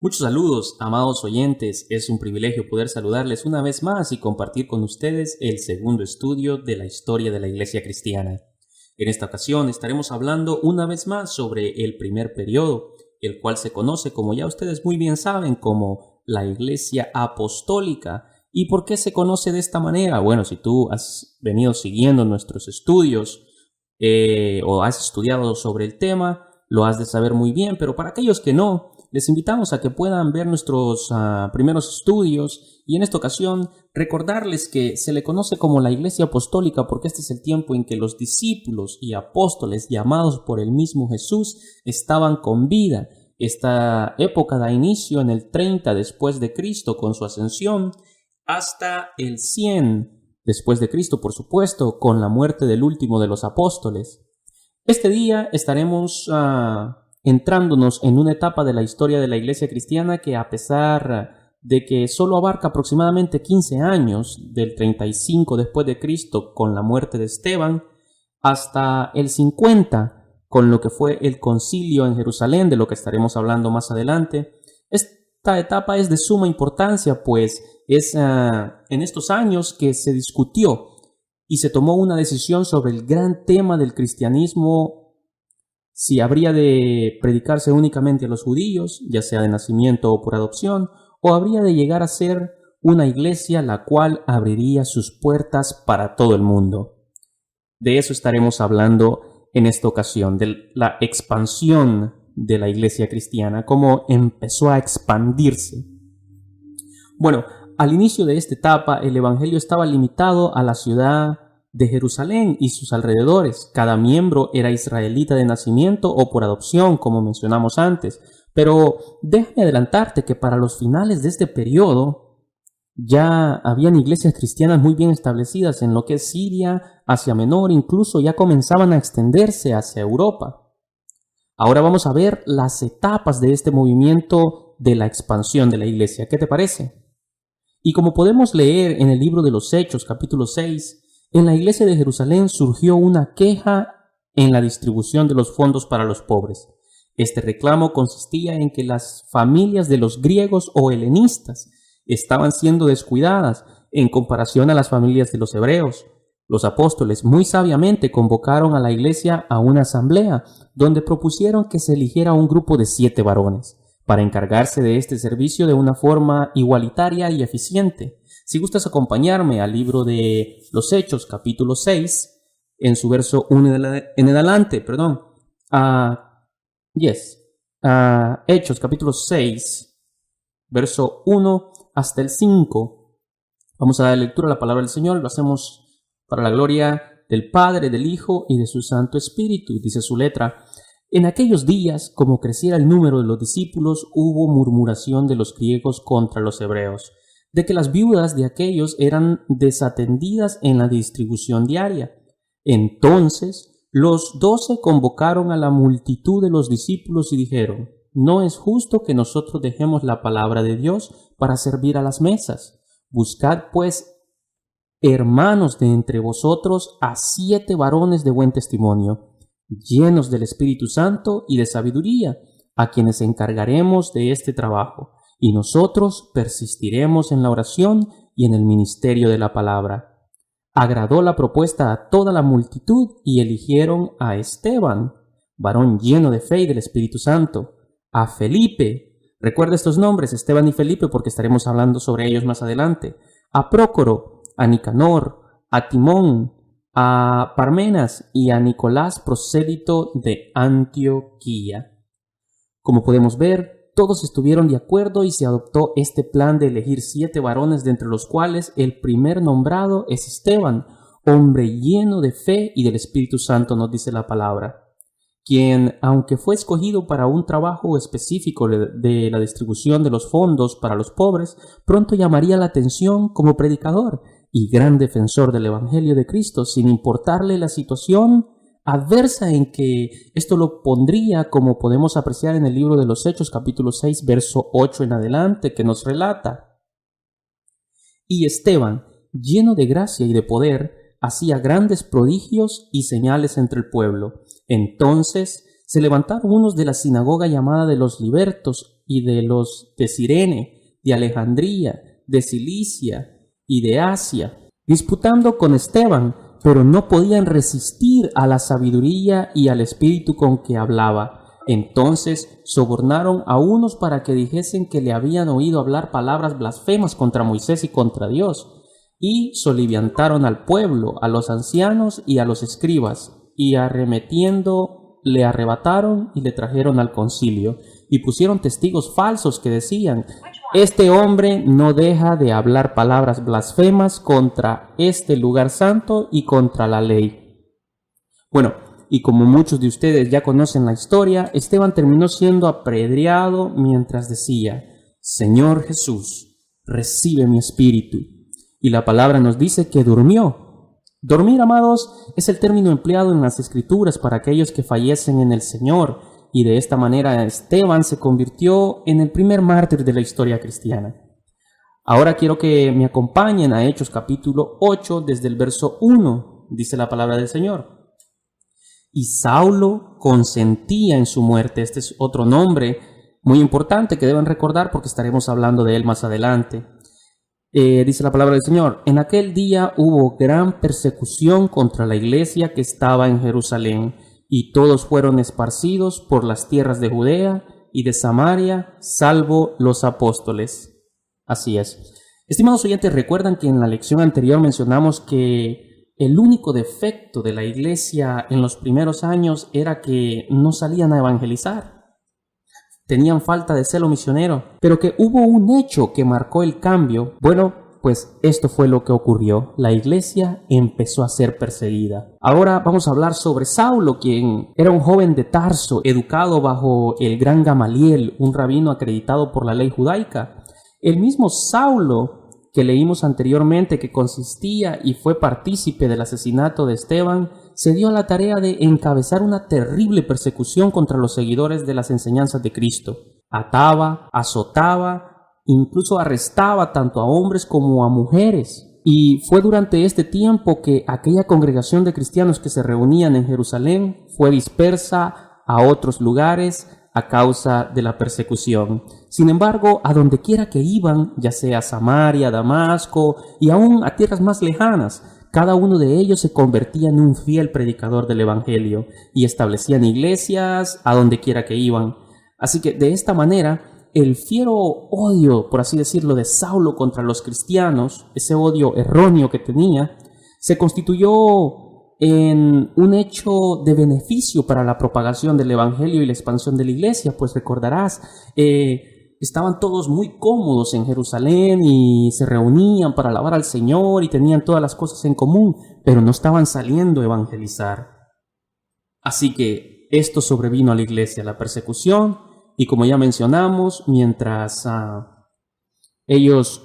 Muchos saludos, amados oyentes. Es un privilegio poder saludarles una vez más y compartir con ustedes el segundo estudio de la historia de la Iglesia cristiana. En esta ocasión estaremos hablando una vez más sobre el primer periodo, el cual se conoce, como ya ustedes muy bien saben, como la Iglesia Apostólica. ¿Y por qué se conoce de esta manera? Bueno, si tú has venido siguiendo nuestros estudios o has estudiado sobre el tema, lo has de saber muy bien, pero para aquellos que no, les invitamos a que puedan ver nuestros primeros estudios y en esta ocasión recordarles que se le conoce como la Iglesia Apostólica porque este es el tiempo en que los discípulos y apóstoles llamados por el mismo Jesús estaban con vida. Esta época da inicio en el 30 después de Cristo con su ascensión hasta el 100 después de Cristo, por supuesto, con la muerte del último de los apóstoles. Este día estaremos entrándonos en una etapa de la historia de la Iglesia cristiana que, a pesar de que solo abarca aproximadamente 15 años, del 35 después de Cristo con la muerte de Esteban hasta el 50 con lo que fue el concilio en Jerusalén, de lo que estaremos hablando más adelante. Esta etapa es de suma importancia, pues es en estos años que se discutió y se tomó una decisión sobre el gran tema del cristianismo, si habría de predicarse únicamente a los judíos, ya sea de nacimiento o por adopción, o habría de llegar a ser una iglesia la cual abriría sus puertas para todo el mundo. De eso estaremos hablando en esta ocasión, de la expansión de la iglesia cristiana, cómo empezó a expandirse. Bueno, al inicio de esta etapa, el evangelio estaba limitado a la ciudad de Jerusalén y sus alrededores. Cada miembro era israelita de nacimiento o por adopción, como mencionamos antes. Pero déjame adelantarte que para los finales de este periodo ya habían iglesias cristianas muy bien establecidas en lo que es Siria, Asia Menor, incluso ya comenzaban a extenderse hacia Europa. Ahora vamos a ver las etapas de este movimiento de la expansión de la iglesia. ¿Qué te parece? Y como podemos leer en el libro de los Hechos, capítulo 6, en la iglesia de Jerusalén surgió una queja en la distribución de los fondos para los pobres. Este reclamo consistía en que las familias de los griegos o helenistas estaban siendo descuidadas en comparación a las familias de los hebreos. Los apóstoles muy sabiamente convocaron a la iglesia a una asamblea donde propusieron que se eligiera un grupo de 7 varones para encargarse de este servicio de una forma igualitaria y eficiente. Si gustas acompañarme al libro de los Hechos, capítulo 6, en su verso 1 en adelante, Hechos, capítulo 6, verso 1 hasta el 5. Vamos a dar lectura a la palabra del Señor. Lo hacemos para la gloria del Padre, del Hijo y de su Santo Espíritu. Dice su letra: En aquellos días, como creciera el número de los discípulos, hubo murmuración de los griegos contra los hebreos, de que las viudas de aquellos eran desatendidas en la distribución diaria. Entonces los 12 convocaron a la multitud de los discípulos y dijeron: No es justo que nosotros dejemos la palabra de Dios para servir a las mesas. Buscad pues, hermanos, de entre vosotros a 7 varones de buen testimonio, llenos del Espíritu Santo y de sabiduría, a quienes encargaremos de este trabajo, y nosotros persistiremos en la oración y en el ministerio de la palabra. Agradó la propuesta a toda la multitud y eligieron a Esteban, varón lleno de fe y del Espíritu Santo, a Felipe, recuerda estos nombres, Esteban y Felipe, porque estaremos hablando sobre ellos más adelante, a Prócoro, a Nicanor, a Timón, a Parmenas y a Nicolás, prosélito de Antioquía. Como podemos ver, todos estuvieron de acuerdo y se adoptó este plan de elegir 7 varones, de entre los cuales el primer nombrado es Esteban, hombre lleno de fe y del Espíritu Santo, nos dice la palabra, quien, aunque fue escogido para un trabajo específico de la distribución de los fondos para los pobres, pronto llamaría la atención como predicador y gran defensor del Evangelio de Cristo, sin importarle la situación adversa en que esto lo pondría, como podemos apreciar en el libro de los Hechos, capítulo 6, verso 8 en adelante, que nos relata: Y Esteban, lleno de gracia y de poder, hacía grandes prodigios y señales entre el pueblo. Entonces se levantaron unos de la sinagoga llamada de los libertos y de los de Cirene, de Alejandría, de Cilicia y de Asia, disputando con Esteban, pero no podían resistir a la sabiduría y al espíritu con que hablaba. Entonces sobornaron a unos para que dijesen que le habían oído hablar palabras blasfemas contra Moisés y contra Dios, y soliviantaron al pueblo, a los ancianos y a los escribas, y arremetiendo le arrebataron y le trajeron al concilio, y pusieron testigos falsos que decían: este hombre no deja de hablar palabras blasfemas contra este lugar santo y contra la ley. Bueno, y como muchos de ustedes ya conocen la historia, Esteban terminó siendo apedreado mientras decía: Señor Jesús, recibe mi espíritu. Y la palabra nos dice que durmió. Dormir, amados, es el término empleado en las Escrituras para aquellos que fallecen en el Señor, y de esta manera Esteban se convirtió en el primer mártir de la historia cristiana. Ahora quiero que me acompañen a Hechos capítulo 8 desde el verso 1, dice la palabra del Señor. Y Saulo consentía en su muerte. Este es otro nombre muy importante que deben recordar porque estaremos hablando de él más adelante. Dice la palabra del Señor: en aquel día hubo gran persecución contra la iglesia que estaba en Jerusalén, y todos fueron esparcidos por las tierras de Judea y de Samaria, salvo los apóstoles. Así es. Estimados oyentes, recuerdan que en la lección anterior mencionamos que el único defecto de la iglesia en los primeros años era que no salían a evangelizar. Tenían falta de celo misionero, pero que hubo un hecho que marcó el cambio. Bueno, pues esto fue lo que ocurrió. La iglesia empezó a ser perseguida. Ahora vamos a hablar sobre Saulo, quien era un joven de Tarso, educado bajo el gran Gamaliel, un rabino acreditado por la ley judaica. El mismo Saulo que leímos anteriormente, que consistía y fue partícipe del asesinato de Esteban, se dio a la tarea de encabezar una terrible persecución contra los seguidores de las enseñanzas de Cristo. Ataba, azotaba, incluso arrestaba tanto a hombres como a mujeres. Y fue durante este tiempo que aquella congregación de cristianos que se reunían en Jerusalén fue dispersa a otros lugares a causa de la persecución. Sin embargo, a donde quiera que iban, ya sea a Samaria, Damasco y aún a tierras más lejanas, cada uno de ellos se convertía en un fiel predicador del evangelio y establecían iglesias a donde quiera que iban. Así que de esta manera, el fiero odio, por así decirlo, de Saulo contra los cristianos, ese odio erróneo que tenía, se constituyó en un hecho de beneficio para la propagación del evangelio y la expansión de la iglesia. Pues recordarás, estaban todos muy cómodos en Jerusalén y se reunían para alabar al Señor y tenían todas las cosas en común, pero no estaban saliendo a evangelizar. Así que esto sobrevino a la iglesia, la persecución, y como ya mencionamos, mientras ellos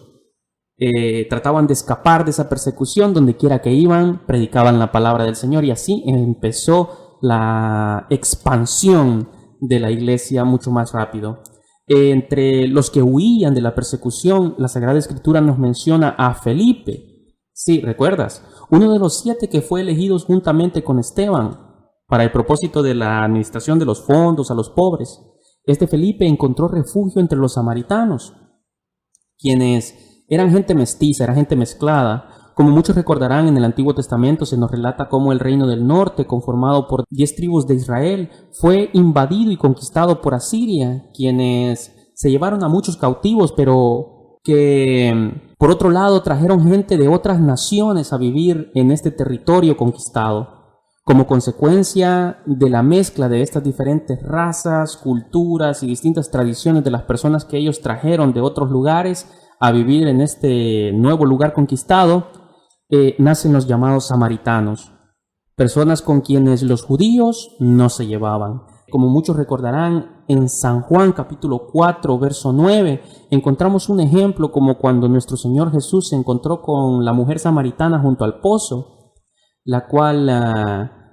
trataban de escapar de esa persecución, donde quiera que iban, predicaban la palabra del Señor, y así empezó la expansión de la iglesia mucho más rápido. Entre los que huían de la persecución, la Sagrada Escritura nos menciona a Felipe. Sí, ¿recuerdas? Uno de los 7 que fue elegido juntamente con Esteban para el propósito de la administración de los fondos a los pobres. Este Felipe encontró refugio entre los samaritanos, quienes eran gente mestiza, era gente mezclada. Como muchos recordarán, en el Antiguo Testamento se nos relata cómo el reino del norte, conformado por 10 tribus de Israel, fue invadido y conquistado por Asiria, quienes se llevaron a muchos cautivos, pero que por otro lado trajeron gente de otras naciones a vivir en este territorio conquistado. Como consecuencia de la mezcla de estas diferentes razas, culturas y distintas tradiciones de las personas que ellos trajeron de otros lugares a vivir en este nuevo lugar conquistado, nacen los llamados samaritanos, personas con quienes los judíos no se llevaban. Como muchos recordarán, en San Juan capítulo 4, verso 9, encontramos un ejemplo como cuando nuestro Señor Jesús se encontró con la mujer samaritana junto al pozo, la cual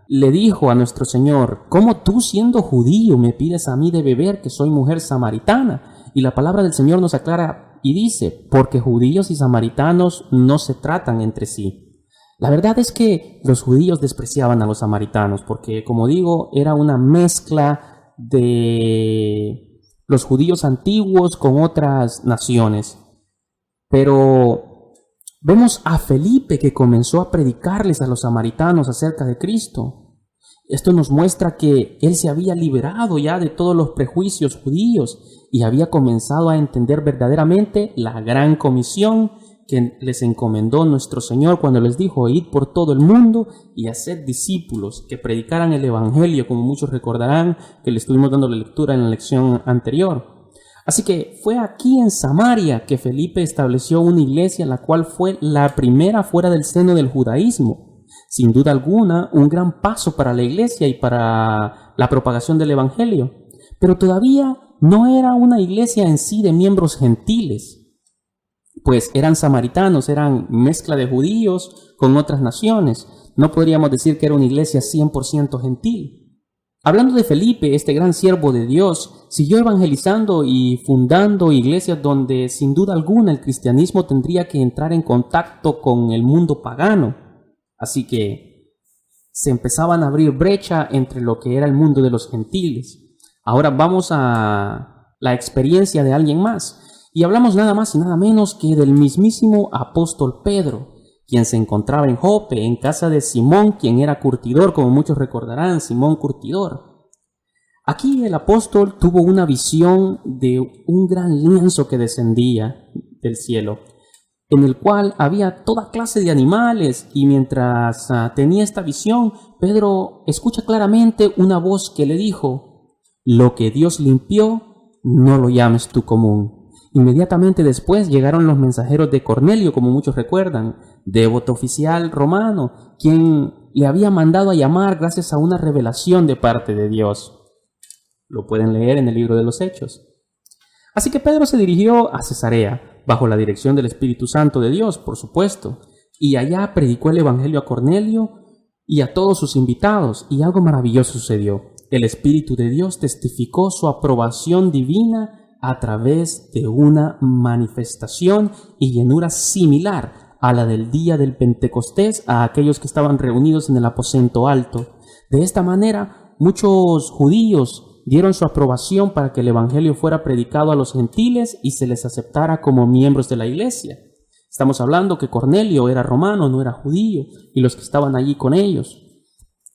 le dijo a nuestro Señor: ¿cómo tú, siendo judío, me pides a mí de beber, que soy mujer samaritana? Y la palabra del Señor nos aclara y dice: porque judíos y samaritanos no se tratan entre sí. La verdad es que los judíos despreciaban a los samaritanos porque, como digo, era una mezcla de los judíos antiguos con otras naciones. Pero vemos a Felipe que comenzó a predicarles a los samaritanos acerca de Cristo. Esto nos muestra que él se había liberado ya de todos los prejuicios judíos y había comenzado a entender verdaderamente la gran comisión que les encomendó nuestro Señor cuando les dijo: id por todo el mundo y haced discípulos, que predicaran el Evangelio, como muchos recordarán que le estuvimos dando la lectura en la lección anterior. Así que fue aquí en Samaria que Felipe estableció una iglesia, la cual fue la primera fuera del seno del judaísmo. Sin duda alguna, un gran paso para la iglesia y para la propagación del Evangelio. Pero todavía no era una iglesia en sí de miembros gentiles, pues eran samaritanos, eran mezcla de judíos con otras naciones. No podríamos decir que era una iglesia 100% gentil. Hablando de Felipe, este gran siervo de Dios siguió evangelizando y fundando iglesias donde sin duda alguna el cristianismo tendría que entrar en contacto con el mundo pagano. Así que se empezaban a abrir brecha entre lo que era el mundo de los gentiles. Ahora vamos a la experiencia de alguien más. Y hablamos nada más y nada menos que del mismísimo apóstol Pedro, quien se encontraba en Jope, en casa de Simón, quien era curtidor, como muchos recordarán, Simón Curtidor. Aquí el apóstol tuvo una visión de un gran lienzo que descendía del cielo, en el cual había toda clase de animales, y mientras tenía esta visión, Pedro escucha claramente una voz que le dijo: lo que Dios limpió, no lo llames tú común. Inmediatamente después llegaron los mensajeros de Cornelio, como muchos recuerdan, devoto oficial romano, quien le había mandado a llamar gracias a una revelación de parte de Dios. Lo pueden leer en el libro de los Hechos. Así que Pedro se dirigió a Cesarea, bajo la dirección del Espíritu Santo de Dios, por supuesto, y allá predicó el Evangelio a Cornelio y a todos sus invitados, y algo maravilloso sucedió. El Espíritu de Dios testificó su aprobación divina a través de una manifestación y llenura similar a la del día del Pentecostés a aquellos que estaban reunidos en el aposento alto. De esta manera, muchos judíos dieron su aprobación para que el Evangelio fuera predicado a los gentiles y se les aceptara como miembros de la iglesia. Estamos hablando que Cornelio era romano, no era judío, y los que estaban allí con ellos.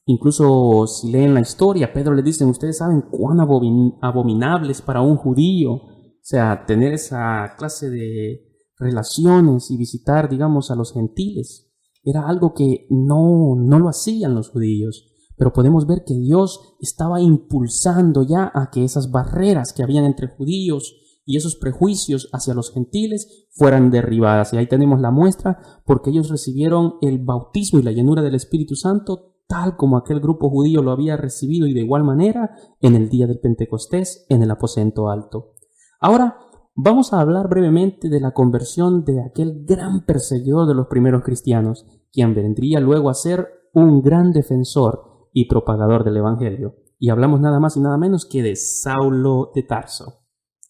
Incluso si leen la historia, Pedro les dice: ustedes saben cuán abominable es para un judío, o sea, tener esa clase de relaciones y visitar, digamos, a los gentiles. Era algo que no lo hacían los judíos, pero podemos ver que Dios estaba impulsando ya a que esas barreras que habían entre judíos y esos prejuicios hacia los gentiles fueran derribadas. Y ahí tenemos la muestra, porque ellos recibieron el bautismo y la llenura del Espíritu Santo tal como aquel grupo judío lo había recibido, y de igual manera en el día del Pentecostés en el aposento alto. Ahora vamos a hablar brevemente de la conversión de aquel gran perseguidor de los primeros cristianos, quien vendría luego a ser un gran defensor y propagador del Evangelio. Y hablamos nada más y nada menos que de Saulo de Tarso.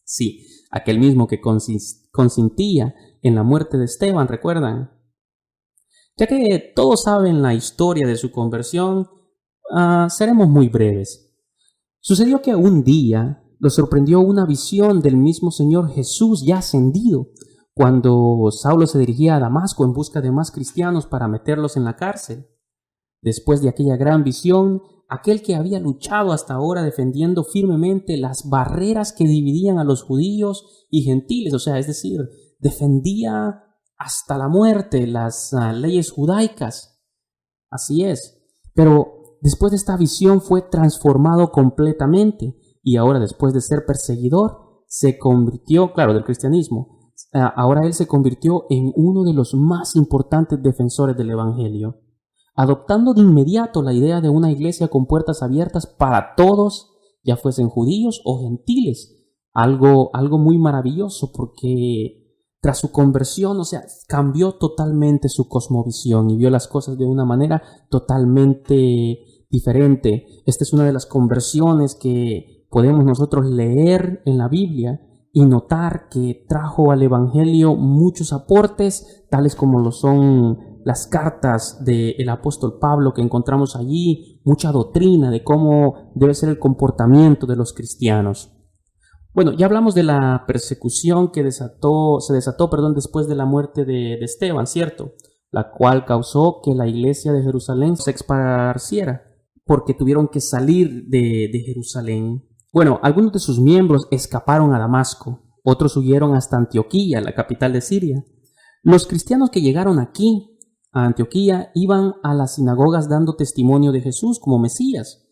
Sí, aquel mismo que consintía en la muerte de Esteban, ¿recuerdan? Ya que todos saben la historia de su conversión, seremos muy breves. Sucedió que un día lo sorprendió una visión del mismo Señor Jesús ya ascendido, cuando Saulo se dirigía a Damasco en busca de más cristianos para meterlos en la cárcel. Después de aquella gran visión, aquel que había luchado hasta ahora defendiendo firmemente las barreras que dividían a los judíos y gentiles, o sea, es decir, defendía hasta la muerte las leyes judaicas. Así es. Pero después de esta visión fue transformado completamente, y ahora, después de ser perseguidor, se convirtió, claro, del cristianismo, ahora él se convirtió en uno de los más importantes defensores del Evangelio, adoptando de inmediato la idea de una iglesia con puertas abiertas para todos, ya fuesen judíos o gentiles. Algo muy maravilloso, porque tras su conversión, o sea, cambió totalmente su cosmovisión y vio las cosas de una manera totalmente diferente. Esta es una de las conversiones que podemos nosotros leer en la Biblia y notar que trajo al Evangelio muchos aportes, tales como lo son las cartas del apóstol Pablo que encontramos allí, mucha doctrina de cómo debe ser el comportamiento de los cristianos. Bueno, ya hablamos de la persecución que se desató, después de la muerte de Esteban, ¿cierto? La cual causó que la iglesia de Jerusalén se esparciera, porque tuvieron que salir de Jerusalén. Bueno, algunos de sus miembros escaparon a Damasco, otros huyeron hasta Antioquía, la capital de Siria. Los cristianos que llegaron aquí, a Antioquía, iban a las sinagogas dando testimonio de Jesús como Mesías.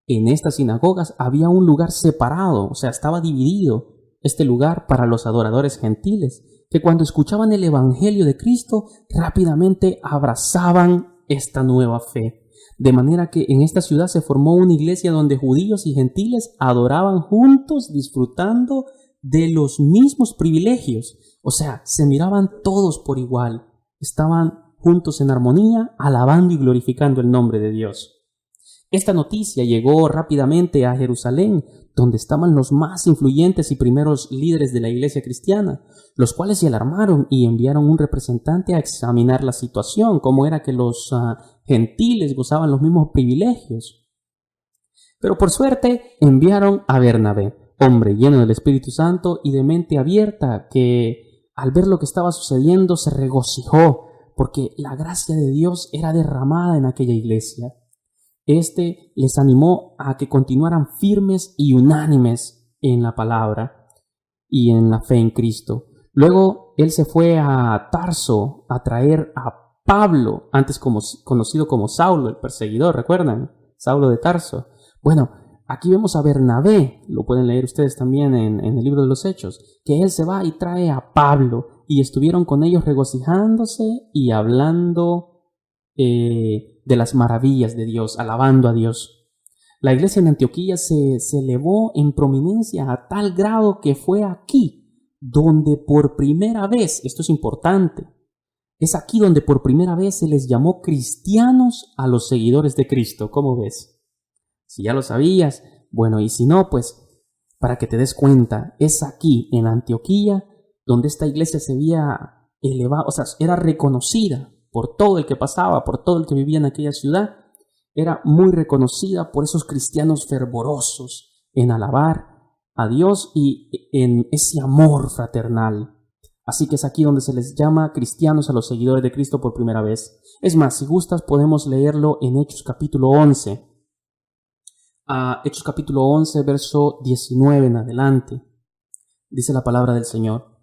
En estas sinagogas había un lugar separado, o sea, estaba dividido este lugar para los adoradores gentiles, que cuando escuchaban el evangelio de Cristo rápidamente abrazaban esta nueva fe. De manera que en esta ciudad se formó una iglesia donde judíos y gentiles adoraban juntos, disfrutando de los mismos privilegios. O sea, se miraban todos por igual, estaban juntos en armonía, alabando y glorificando el nombre de Dios. Esta noticia llegó rápidamente a Jerusalén, donde estaban los más influyentes y primeros líderes de la iglesia cristiana, los cuales se alarmaron y enviaron un representante a examinar la situación, cómo era que los gentiles gozaban los mismos privilegios. Pero por suerte enviaron a Bernabé, hombre lleno del Espíritu Santo y de mente abierta, que al ver lo que estaba sucediendo se regocijó, porque la gracia de Dios era derramada en aquella iglesia. Este les animó a que continuaran firmes y unánimes en la palabra y en la fe en Cristo. Luego él se fue a Tarso a traer a Pablo, antes conocido como Saulo, el perseguidor, ¿recuerdan? Saulo de Tarso. Bueno, aquí vemos a Bernabé, lo pueden leer ustedes también en el libro de los Hechos, que él se va y trae a Pablo y estuvieron con ellos regocijándose y hablando de las maravillas de Dios, alabando a Dios. La iglesia en Antioquía se elevó en prominencia a tal grado que fue aquí donde por primera vez, esto es importante, es aquí donde por primera vez se les llamó cristianos a los seguidores de Cristo. ¿Cómo ves? Si ya lo sabías, bueno, y si no, pues para que te des cuenta, es aquí en Antioquía donde esta iglesia se había elevado, o sea, era reconocida por todo el que pasaba, por todo el que vivía en aquella ciudad. Era muy reconocida por esos cristianos fervorosos en alabar a Dios y en ese amor fraternal. Así que es aquí donde se les llama cristianos a los seguidores de Cristo por primera vez. Es más, si gustas podemos leerlo en Hechos capítulo 11. Hechos capítulo 11, verso 19 en adelante. Dice la palabra del Señor.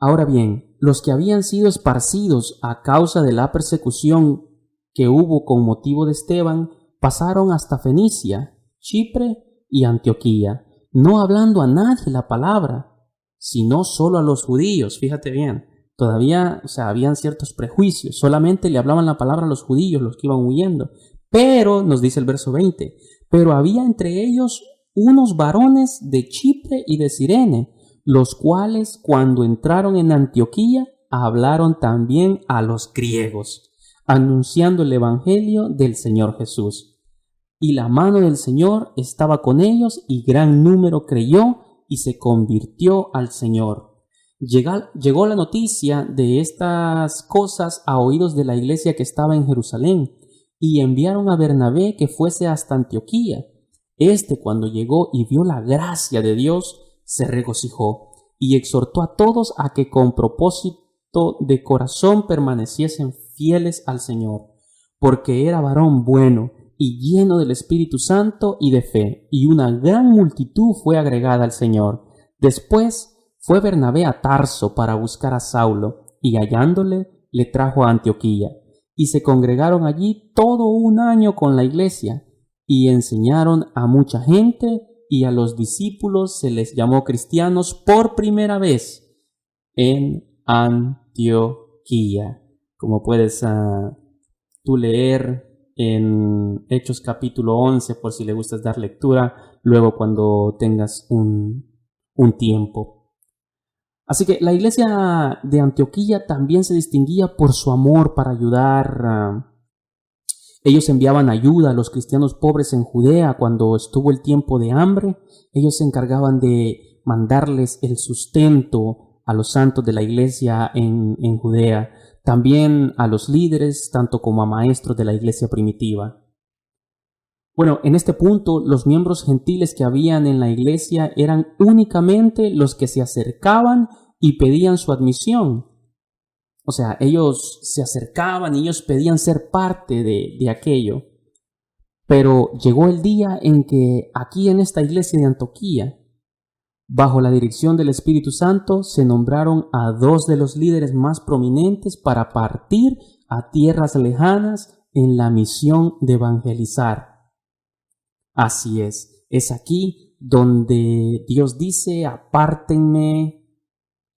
Ahora bien, los que habían sido esparcidos a causa de la persecución que hubo con motivo de Esteban, pasaron hasta Fenicia, Chipre y Antioquía, no hablando a nadie la palabra, sino solo a los judíos. Fíjate bien, todavía, habían ciertos prejuicios, solamente le hablaban la palabra a los judíos, los que iban huyendo. Pero, nos dice el verso 20, pero había entre ellos unos varones de Chipre y de Cirene, los cuales cuando entraron en Antioquía hablaron también a los griegos, anunciando el evangelio del Señor Jesús. Y la mano del Señor estaba con ellos y gran número creyó y se convirtió al Señor. Llegó la noticia de estas cosas a oídos de la iglesia que estaba en Jerusalén y enviaron a Bernabé que fuese hasta Antioquía. Cuando llegó y vio la gracia de Dios, se regocijó y exhortó a todos a que con propósito de corazón permaneciesen fieles al Señor, porque era varón bueno y lleno del Espíritu Santo y de fe, y una gran multitud fue agregada al Señor. Después fue Bernabé a Tarso para buscar a Saulo, y hallándole le trajo a Antioquía, y se congregaron allí todo un año con la iglesia, y enseñaron a mucha gente, y a los discípulos se les llamó cristianos por primera vez en Antioquía. Como puedes tú leer en Hechos capítulo 11, por si le gustas dar lectura, luego cuando tengas un tiempo. Así que la iglesia de Antioquía también se distinguía por su amor para ayudar. Ellos enviaban ayuda a los cristianos pobres en Judea cuando estuvo el tiempo de hambre. Ellos se encargaban de mandarles el sustento a los santos de la iglesia en Judea, también a los líderes, tanto como a maestros de la iglesia primitiva. Bueno, en este punto, los miembros gentiles que habían en la iglesia eran únicamente los que se acercaban y pedían su admisión. O sea, ellos se acercaban y ellos pedían ser parte de aquello. Pero llegó el día en que aquí en esta iglesia de Antioquía, bajo la dirección del Espíritu Santo, se nombraron a 2 de los líderes más prominentes para partir a tierras lejanas en la misión de evangelizar. Así es aquí donde Dios dice: apártenme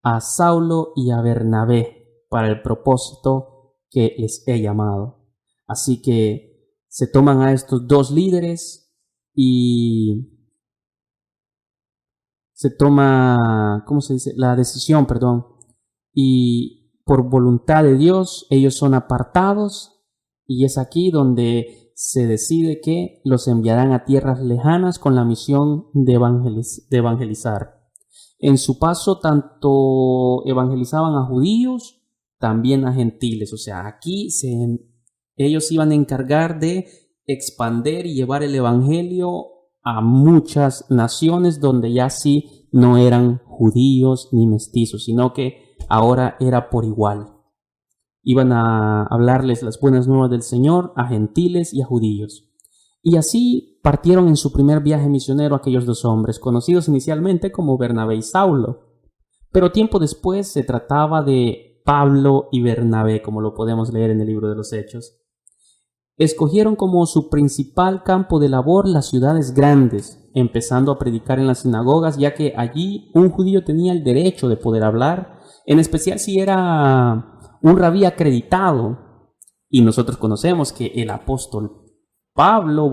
a Saulo y a Bernabé para el propósito que les he llamado. Así que se toman a estos 2 líderes y se toma, la decisión, y por voluntad de Dios ellos son apartados, y es aquí donde se decide que los enviarán a tierras lejanas con la misión de evangelizar. En su paso tanto evangelizaban a judíos, también a gentiles. O sea, aquí ellos iban a encargar de expandir y llevar el evangelio a muchas naciones donde ya sí no eran judíos ni mestizos, sino que ahora era por igual. Iban a hablarles las buenas nuevas del Señor a gentiles y a judíos. Y así partieron en su primer viaje misionero aquellos 2 hombres, conocidos inicialmente como Bernabé y Saulo. Pero tiempo después se trataba de Pablo y Bernabé, como lo podemos leer en el libro de los Hechos. Escogieron como su principal campo de labor las ciudades grandes, empezando a predicar en las sinagogas, ya que allí un judío tenía el derecho de poder hablar, en especial si era un rabí acreditado. Y nosotros conocemos que el apóstol Pablo,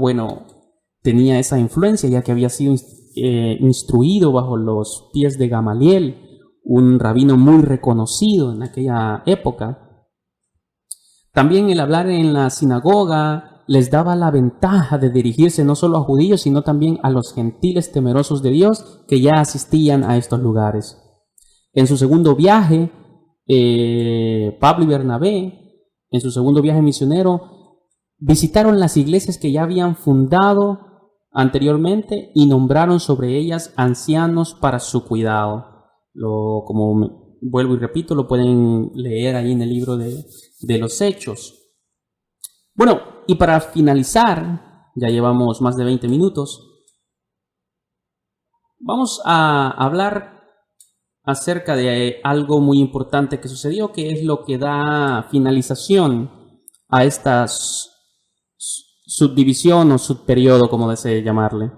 tenía esa influencia, ya que había sido instruido bajo los pies de Gamaliel, un rabino muy reconocido en aquella época. También el hablar en la sinagoga les daba la ventaja de dirigirse no solo a judíos, sino también a los gentiles temerosos de Dios que ya asistían a estos lugares. En su segundo viaje, Pablo y Bernabé, en su segundo viaje misionero, visitaron las iglesias que ya habían fundado anteriormente y nombraron sobre ellas ancianos para su cuidado. Vuelvo y repito, lo pueden leer ahí en el libro de los Hechos. Bueno, y para finalizar, ya llevamos más de 20 minutos, vamos a hablar acerca de algo muy importante que sucedió, que es lo que da finalización a esta subdivisión o subperiodo, como desee llamarle.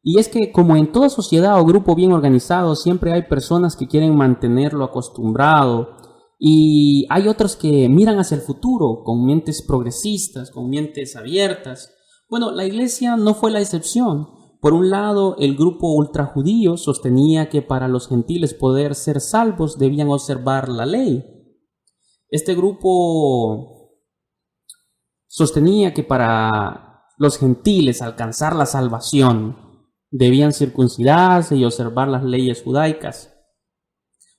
Y es que, como en toda sociedad o grupo bien organizado, siempre hay personas que quieren mantenerlo acostumbrado y hay otros que miran hacia el futuro con mentes progresistas, con mentes abiertas. Bueno, la iglesia no fue la excepción. Por un lado, el grupo ultrajudío sostenía que para los gentiles poder ser salvos debían observar la ley. Este grupo sostenía que para los gentiles alcanzar la salvación debían circuncidarse y observar las leyes judaicas.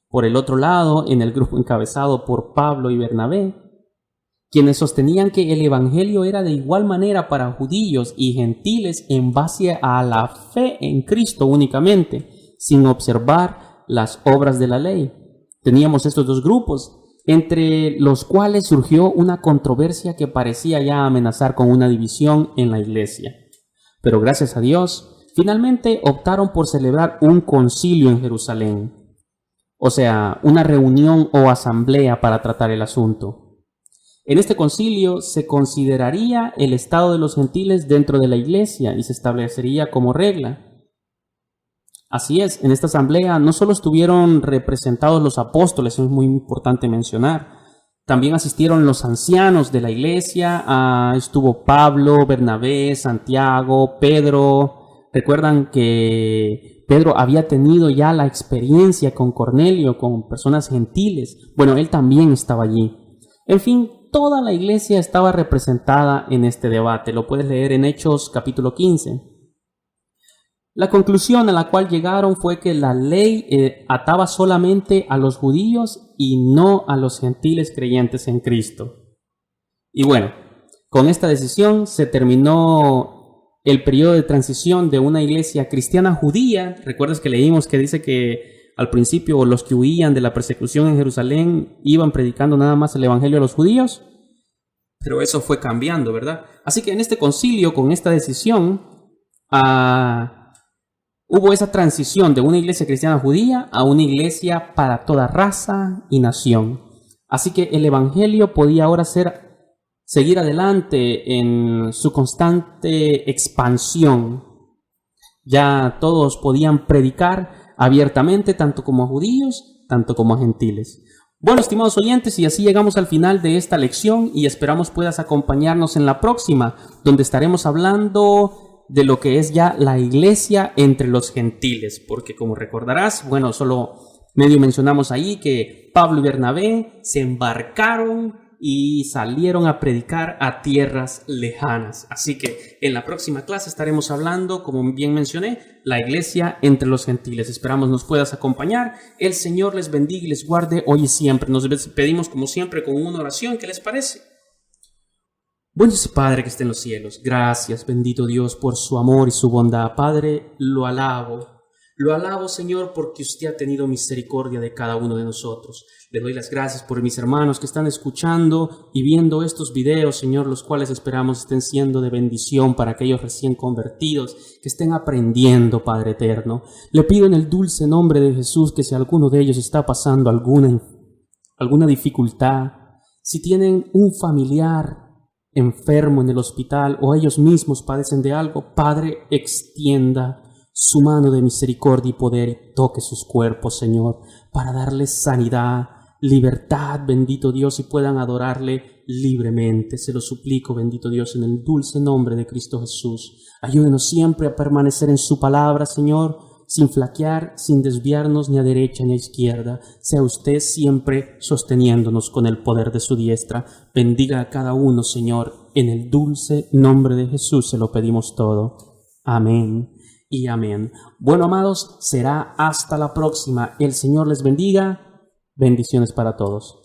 Por el otro lado, en el grupo encabezado por Pablo y Bernabé, quienes sostenían que el evangelio era de igual manera para judíos y gentiles en base a la fe en Cristo únicamente, sin observar las obras de la ley. Teníamos estos 2 grupos, entre los cuales surgió una controversia que parecía ya amenazar con una división en la iglesia. Pero gracias a Dios, finalmente optaron por celebrar un concilio en Jerusalén, o sea, una reunión o asamblea para tratar el asunto. En este concilio se consideraría el estado de los gentiles dentro de la iglesia y se establecería como regla. Así es, en esta asamblea no solo estuvieron representados los apóstoles, es muy importante mencionar, también asistieron los ancianos de la iglesia, estuvo Pablo, Bernabé, Santiago, Pedro. Recuerdan que Pedro había tenido ya la experiencia con Cornelio, con personas gentiles. Bueno, él también estaba allí. En fin, toda la iglesia estaba representada en este debate. Lo puedes leer en Hechos capítulo 15. La conclusión a la cual llegaron fue que la ley ataba solamente a los judíos y no a los gentiles creyentes en Cristo. Y bueno, con esta decisión se terminó el periodo de transición de una iglesia cristiana judía. Recuerdas que leímos que dice que al principio los que huían de la persecución en Jerusalén iban predicando nada más el evangelio a los judíos, pero eso fue cambiando, ¿verdad? Así que en este concilio, con esta decisión, hubo esa transición de una iglesia cristiana judía a una iglesia para toda raza y nación. Así que el evangelio podía ahora seguir adelante en su constante expansión. Ya todos podían predicar abiertamente, tanto como a judíos, tanto como a gentiles. Bueno, estimados oyentes, y así llegamos al final de esta lección y esperamos puedas acompañarnos en la próxima, donde estaremos hablando de lo que es ya la iglesia entre los gentiles, porque como recordarás, bueno, solo medio mencionamos ahí que Pablo y Bernabé se embarcaron y salieron a predicar a tierras lejanas. Así que en la próxima clase estaremos hablando, como bien mencioné, la iglesia entre los gentiles. Esperamos nos puedas acompañar. El Señor les bendiga y les guarde hoy y siempre. Nos despedimos como siempre con una oración. ¿Qué les parece? Buen Dios y Padre que esté en los cielos, gracias, bendito Dios, por su amor y su bondad. Padre, lo alabo, Señor, porque usted ha tenido misericordia de cada uno de nosotros. Le doy las gracias por mis hermanos que están escuchando y viendo estos videos, Señor, los cuales esperamos estén siendo de bendición para aquellos recién convertidos, que estén aprendiendo, Padre eterno. Le pido en el dulce nombre de Jesús que si alguno de ellos está pasando alguna dificultad, si tienen un familiar enfermo en el hospital o ellos mismos padecen de algo, Padre, extienda su mano de misericordia y poder y toque sus cuerpos, Señor, para darles sanidad, libertad, bendito Dios, y puedan adorarle libremente. Se lo suplico, bendito Dios, en el dulce nombre de Cristo Jesús. Ayúdenos siempre a permanecer en su palabra, Señor, sin flaquear, sin desviarnos ni a derecha ni a izquierda. Sea usted siempre sosteniéndonos con el poder de su diestra. Bendiga a cada uno, Señor, en el dulce nombre de Jesús se lo pedimos todo. Amén y amén. Bueno, amados, será hasta la próxima. El Señor les bendiga. Bendiciones para todos.